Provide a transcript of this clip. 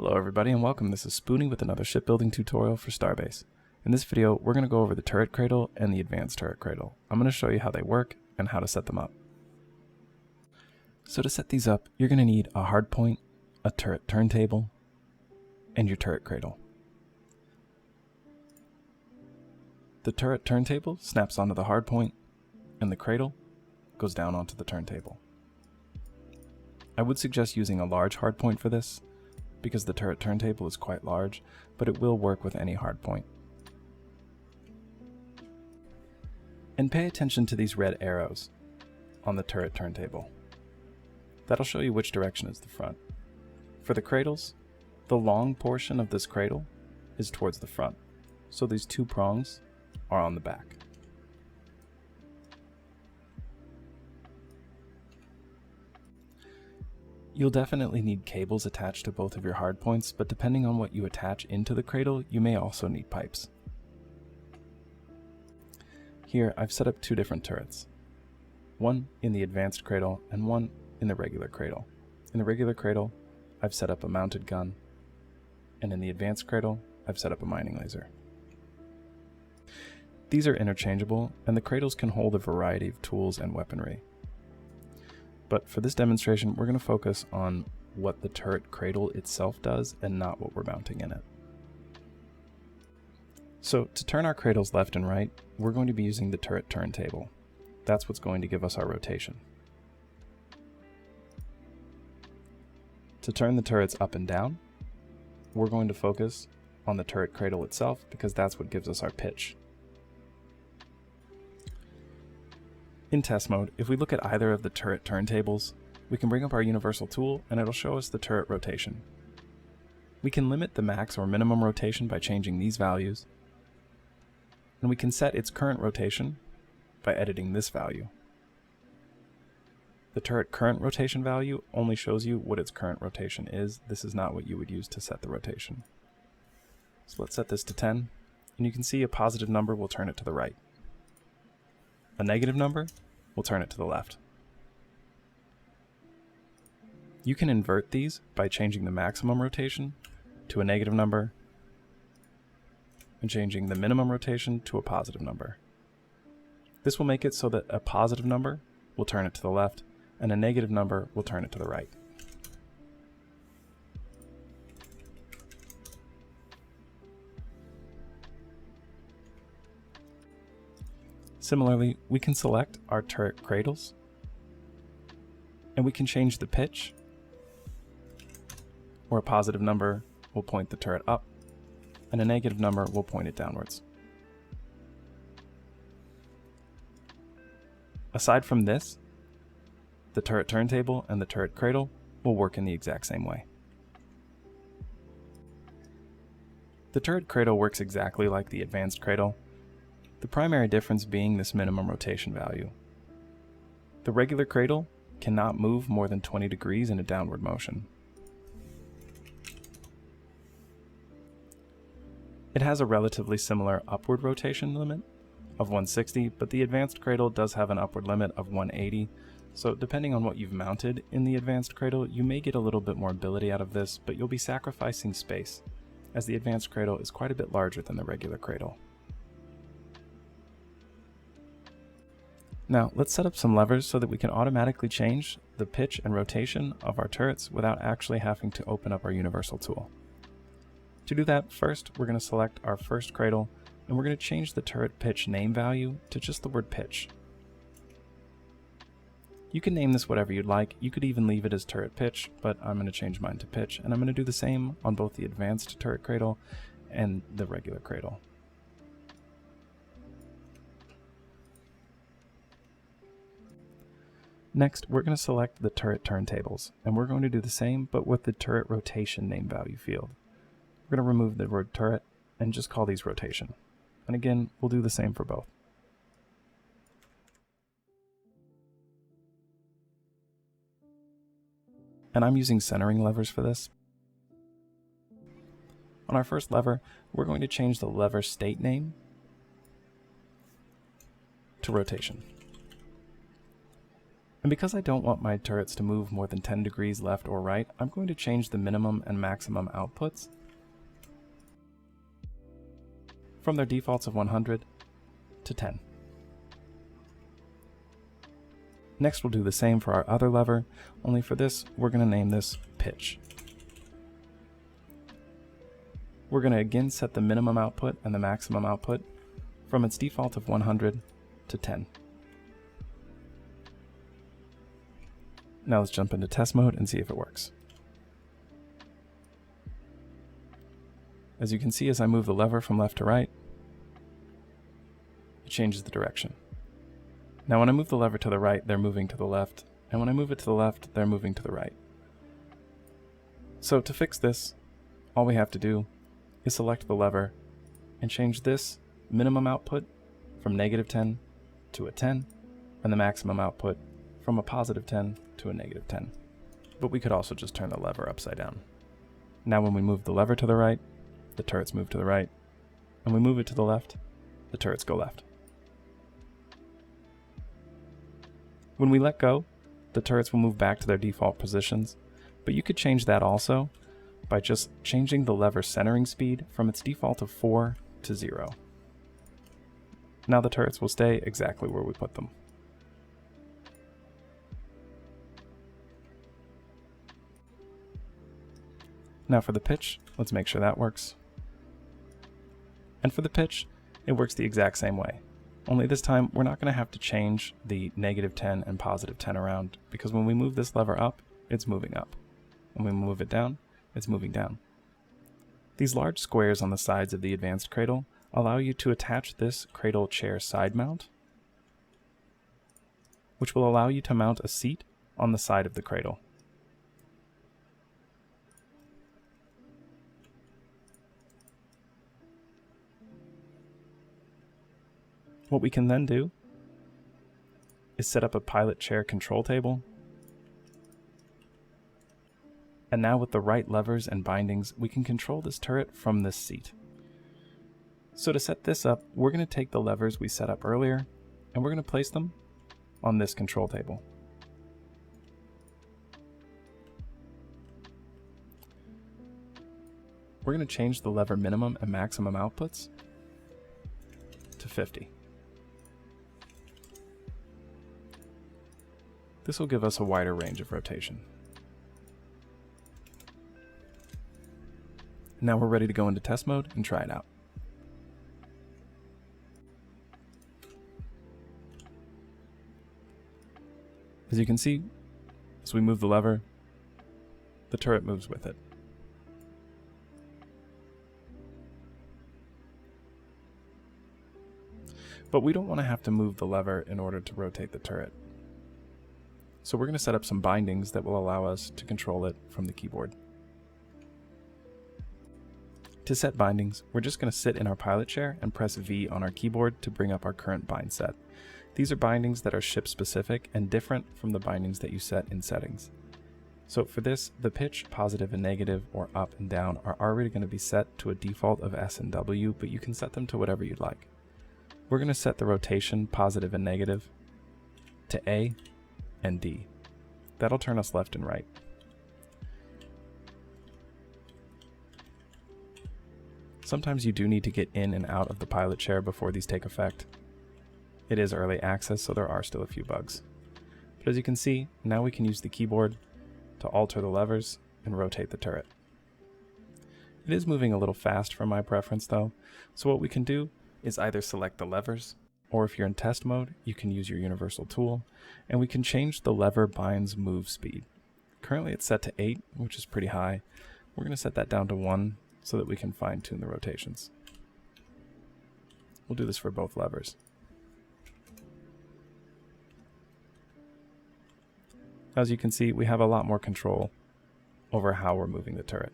Hello everybody and welcome. This is Spoonie with another shipbuilding tutorial for Starbase. In this video, we're going to go over the turret cradle and the advanced turret cradle. I'm going to show you how they work and how to set them up. So to set these up, you're going to need a hardpoint, a turret turntable, and your turret cradle. The turret turntable snaps onto the hardpoint, and the cradle goes down onto the turntable. I would suggest using a large hardpoint for this, because the turret turntable is quite large, but it will work with any hardpoint. And pay attention to these red arrows on the turret turntable. That'll show you which direction is the front. For the cradles, the long portion of this cradle is towards the front, so these two prongs are on the back. You'll definitely need cables attached to both of your hardpoints, but depending on what you attach into the cradle, you may also need pipes. Here, I've set up two different turrets. One in the advanced cradle and one in the regular cradle. In the regular cradle, I've set up a mounted gun, and in the advanced cradle, I've set up a mining laser. These are interchangeable, and the cradles can hold a variety of tools and weaponry. But for this demonstration, we're going to focus on what the turret cradle itself does and not what we're mounting in it. So to turn our cradles left and right, we're going to be using the turret turntable. That's what's going to give us our rotation. To turn the turrets up and down, we're going to focus on the turret cradle itself because that's what gives us our pitch. In test mode, if we look at either of the turret turntables, we can bring up our universal tool and it'll show us the turret rotation. We can limit the max or minimum rotation by changing these values, and we can set its current rotation by editing this value. The turret current rotation value only shows you what its current rotation is. This is not what you would use to set the rotation. So let's set this to 10, and you can see a positive number will turn it to the right. A negative number will turn it to the left. You can invert these by changing the maximum rotation to a negative number and changing the minimum rotation to a positive number. This will make it so that a positive number will turn it to the left and a negative number will turn it to the right. Similarly, we can select our turret cradles, and we can change the pitch, where a positive number will point the turret up, and a negative number will point it downwards. Aside from this, the turret turntable and the turret cradle will work in the exact same way. The turret cradle works exactly like the advanced cradle, the primary difference being this minimum rotation value. The regular cradle cannot move more than 20 degrees in a downward motion. It has a relatively similar upward rotation limit of 160, but the advanced cradle does have an upward limit of 180, so depending on what you've mounted in the advanced cradle, you may get a little bit more ability out of this, but you'll be sacrificing space, as the advanced cradle is quite a bit larger than the regular cradle. Now, let's set up some levers so that we can automatically change the pitch and rotation of our turrets without actually having to open up our universal tool. To do that, first we're going to select our first cradle and we're going to change the turret pitch name value to just the word pitch. You can name this whatever you'd like. You could even leave it as turret pitch, but I'm going to change mine to pitch, and I'm going to do the same on both the advanced turret cradle and the regular cradle. Next, we're going to select the turret turntables, and we're going to do the same, but with the turret rotation name value field. We're going to remove the word turret and just call these rotation. And again, we'll do the same for both. And I'm using centering levers for this. On our first lever, we're going to change the lever state name to rotation. And because I don't want my turrets to move more than 10 degrees left or right, I'm going to change the minimum and maximum outputs from their defaults of 100 to 10. Next we'll do the same for our other lever, only for this we're going to name this pitch. We're going to again set the minimum output and the maximum output from its default of 100 to 10. Now let's jump into test mode and see if it works. As you can see, as I move the lever from left to right, it changes the direction. Now when I move the lever to the right, they're moving to the left, and when I move it to the left, they're moving to the right. So to fix this, all we have to do is select the lever and change this minimum output from -10 to a 10, and the maximum output from a +10 to a -10. But we could also just turn the lever upside down. Now when we move the lever to the right, the turrets move to the right, and we move it to the left, the turrets go left. When we let go, the turrets will move back to their default positions, but you could change that also by just changing the lever centering speed from its default of 4 to 0. Now the turrets will stay exactly where we put them. Now for the pitch, let's make sure that works. And for the pitch, it works the exact same way. Only this time, we're not going to have to change the -10 and +10 around, because when we move this lever up, it's moving up. When we move it down, it's moving down. These large squares on the sides of the advanced cradle allow you to attach this cradle chair side mount, which will allow you to mount a seat on the side of the cradle. What we can then do is set up a pilot chair control table. And now with the right levers and bindings, we can control this turret from this seat. So to set this up, we're going to take the levers we set up earlier, and we're going to place them on this control table. We're going to change the lever minimum and maximum outputs to 50. This will give us a wider range of rotation. Now we're ready to go into test mode and try it out. As you can see, as we move the lever, the turret moves with it. But we don't want to have to move the lever in order to rotate the turret. So we're going to set up some bindings that will allow us to control it from the keyboard. To set bindings, we're just going to sit in our pilot chair and press V on our keyboard to bring up our current bind set. These are bindings that are ship specific and different from the bindings that you set in settings. So for this, the pitch, positive and negative, or up and down are already going to be set to a default of S and W, but you can set them to whatever you'd like. We're going to set the rotation, positive and negative, to A and D. That'll turn us left and right. Sometimes you do need to get in and out of the pilot chair before these take effect. It is early access, so there are still a few bugs. But as you can see, now we can use the keyboard to alter the levers and rotate the turret. It is moving a little fast for my preference though, so what we can do is either select the levers, or if you're in test mode, you can use your universal tool, and we can change the lever bind's move speed. Currently it's set to 8, which is pretty high. We're going to set that down to 1 so that we can fine tune the rotations. We'll do this for both levers. As you can see, we have a lot more control over how we're moving the turret.